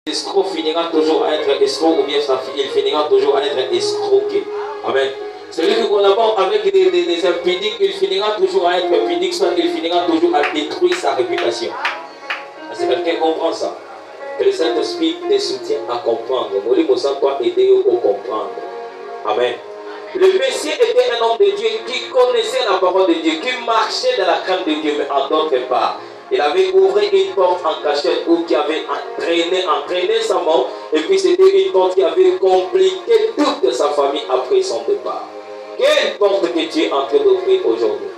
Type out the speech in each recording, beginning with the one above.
L'escroc finira toujours à être escroc ou bien il finira toujours à être escroqué. Amen. Celui qui collabore avec des impudiques, il finira toujours à être impudique, soit il finira toujours à détruire sa réputation. Est-ce que quelqu'un comprend ça? Que le Saint-Esprit te soutient à comprendre. Moi, je toi aider à comprendre. Amen. Le Messie était un homme de Dieu qui connaissait la parole de Dieu, qui marchait dans la crainte de Dieu, mais en d'autre part, il avait ouvert une porte en cachette ou qui avait entraîné sa mort, et puis c'était une porte qui avait compliqué toute sa famille après son départ. Quelle porte que tu es en train d'ouvrir aujourd'hui?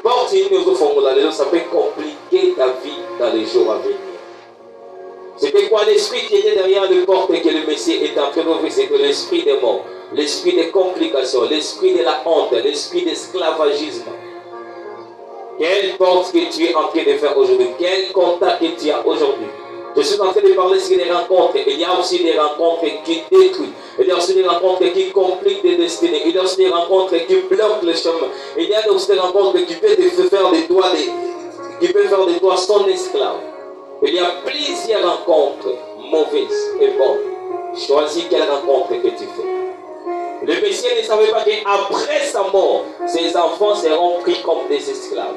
Porte ça peut compliquer ta vie dans les jours à venir. C'était quoi l'esprit qui était derrière les portes que le Messie est en train d'ouvrir? C'est que l'esprit des morts, l'esprit des complications, l'esprit de la honte, l'esprit d'esclavagisme. Quelle porte que tu es en train de faire aujourd'hui? Quel contact que tu as aujourd'hui? Je suis en train de parler sur des rencontres. Il y a aussi des rencontres qui détruisent. Il y a aussi des rencontres qui compliquent des destinées. Il y a aussi des rencontres qui bloquent le chemin. Il y a aussi des rencontres qui peuvent te faire des doigts, qui peuvent faire de toi son esclave. Il y a plusieurs rencontres mauvaises et bonnes. Choisis quelle rencontre que tu fais. Le Messie ne savait pas qu'après sa mort, ses enfants seront pris comme des esclaves.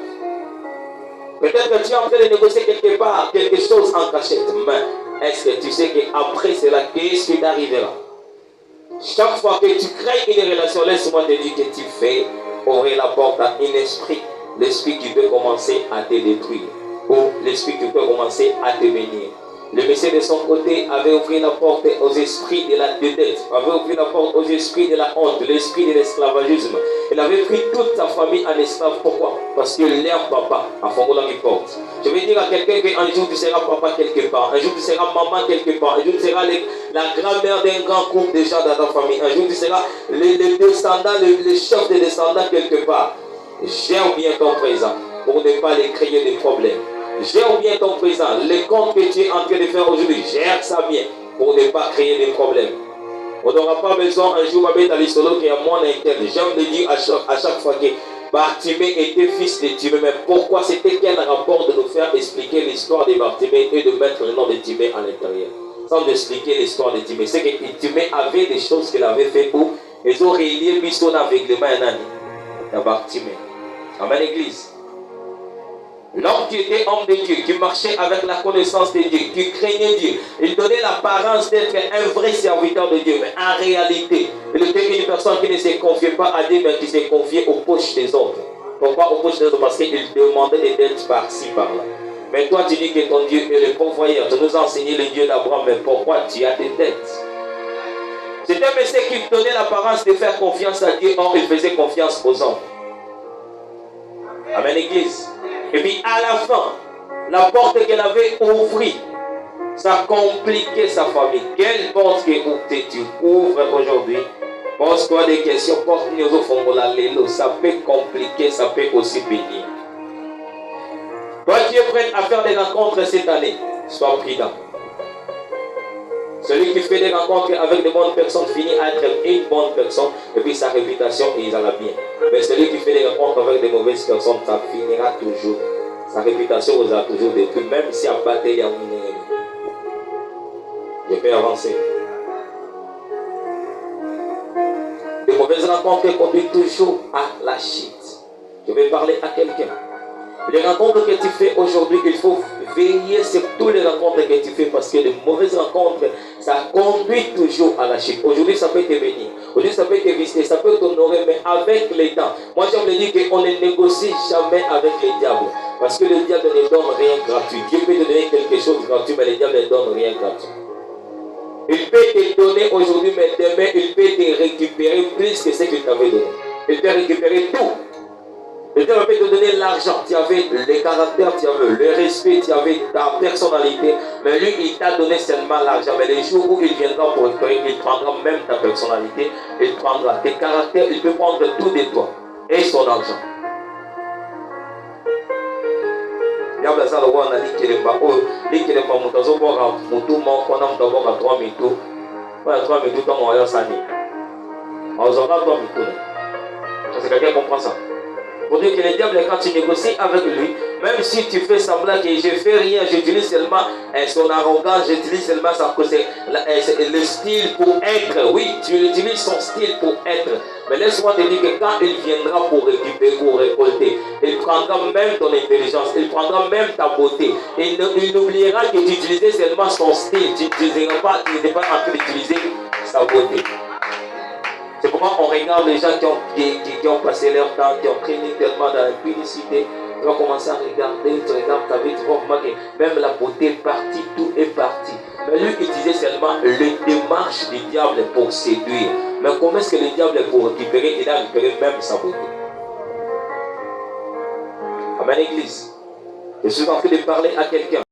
Peut-être que tu es en train de négocier quelque part quelque chose en cachette, mais est-ce que tu sais qu'après cela, qu'est-ce qui t'arrivera? Chaque fois que tu crées une relation, laisse-moi te dire que tu fais ouvrir la porte à un esprit, l'esprit qui peut commencer à te détruire, ou l'esprit qui peut commencer à te bénir. Le Messie de son côté avait ouvert la porte aux esprits de la dette, avait ouvert la porte aux esprits de la honte, l'esprit de l'esclavagisme. Il avait pris toute sa famille en esclave. Pourquoi? Parce que leur papa a formé la porte. Je vais dire à quelqu'un qu'un jour tu seras papa quelque part, un jour tu seras maman quelque part, un jour tu seras la grand-mère d'un grand couple de gens dans ta famille, un jour tu seras le descendant, le chef des descendants quelque part. Gère bien ton présent pour ne pas les créer des problèmes. Gère bien ton présent. Les comptes que tu es en train de faire aujourd'hui, gère ça bien pour ne pas créer des problèmes. On n'aura pas besoin un jour avec Alisolo qui est mon interne. J'aime le dire à chaque fois que Bartimée était fils de Timée. Mais pourquoi? C'était quel rapport de nous faire expliquer l'histoire de Bartimée et de mettre le nom de Timée à l'intérieur? Sans expliquer l'histoire de Timée. C'est que Timée avait des choses qu'il avait fait où ils ont relié son aveuglement à un ami. À Bartimée. Amen, l'église. L'homme qui était homme de Dieu, qui marchait avec la connaissance de Dieu, qui craignait Dieu, il donnait l'apparence d'être un vrai serviteur de Dieu, mais en réalité, il était une personne qui ne se confiait pas à Dieu, mais qui se confiait aux poches des autres. Pourquoi aux poches des autres? Parce qu'il demandait des dettes par-ci, par-là. Mais toi, tu dis que ton Dieu est le pourvoyeur. Tu nous as enseigné le Dieu d'Abraham, mais pourquoi tu as des dettes? C'est un monsieur qui donnait l'apparence de faire confiance à Dieu, or il faisait confiance aux hommes. Amen, l'église. Et puis à la fin, la porte qu'elle avait ouverte, ça compliquait sa famille. Quelle porte que tu ouvres aujourd'hui? Pose-toi des questions, ça peut compliquer, ça peut aussi bénir. Toi qui es prêt à faire des rencontres cette année, sois prudent. Celui qui fait des rencontres avec de bonnes personnes finit à être une bonne personne et puis sa réputation il en a bien. Mais celui qui fait des rencontres avec de mauvaises personnes, ça finira toujours. Sa réputation vous a toujours détruit, même si à battre il y a un ennemi. Je peux avancer. De mauvaises rencontres conduisent toujours à la chute. Je vais parler à quelqu'un. Les rencontres que tu fais aujourd'hui, il faut veiller sur toutes les rencontres que tu fais parce que les mauvaises rencontres, ça conduit toujours à la chute. Aujourd'hui, ça peut te bénir. Aujourd'hui, ça peut te visiter, ça peut t'honorer, mais avec les temps. Moi, j'aime le dire qu'on ne négocie jamais avec les diables. Parce que le diable ne donne rien gratuit. Dieu peut te donner quelque chose gratuit, mais le diable ne donne rien gratuit. Il peut te donner aujourd'hui, mais demain, il peut te récupérer plus que ce qu'il t'avait donné. Il peut récupérer tout. Le Dieu peut te donner l'argent, tu avais les caractères, tu avais le respect, tu avais ta personnalité, mais lui il t'a donné seulement l'argent. Mais les jours où il viendra pour récupérer, il prendra même ta personnalité, il prendra tes caractères, il peut prendre tout de toi et son argent. Il y a besoin de voir un qui est pas haut, qui est pas monté, on va voir mutu, on a d'abord à 3 minutes, on a 3 minutes, on va aller à Sani. On aura 3 minutes. Est-ce que quelqu'un comprend ça? Pour dire que le diable, quand tu négocies avec lui, même si tu fais semblant que je ne fais rien, j'utilise seulement son arrogance, j'utilise seulement le style pour être. Oui, tu utilises son style pour être. Mais laisse-moi te dire que quand il viendra pour récupérer, pour récolter, il prendra même ton intelligence, il prendra même ta beauté. Il n'oubliera que tu utilisais seulement son style, tu n'étais pas en train d'utiliser sa beauté. C'est pourquoi on regarde les gens qui ont passé leur temps, qui ont pris tellement dans la publicité. Tu vas commencer à regarder, tu regardes ta vie, tu vas voir que même la beauté est partie, tout est parti. Mais lui utilisait seulement les démarches du diable pour séduire. Mais comment est-ce que le diable est pour récupérer? Il a récupéré même sa beauté. Amen, Église. Je suis en train de parler à quelqu'un.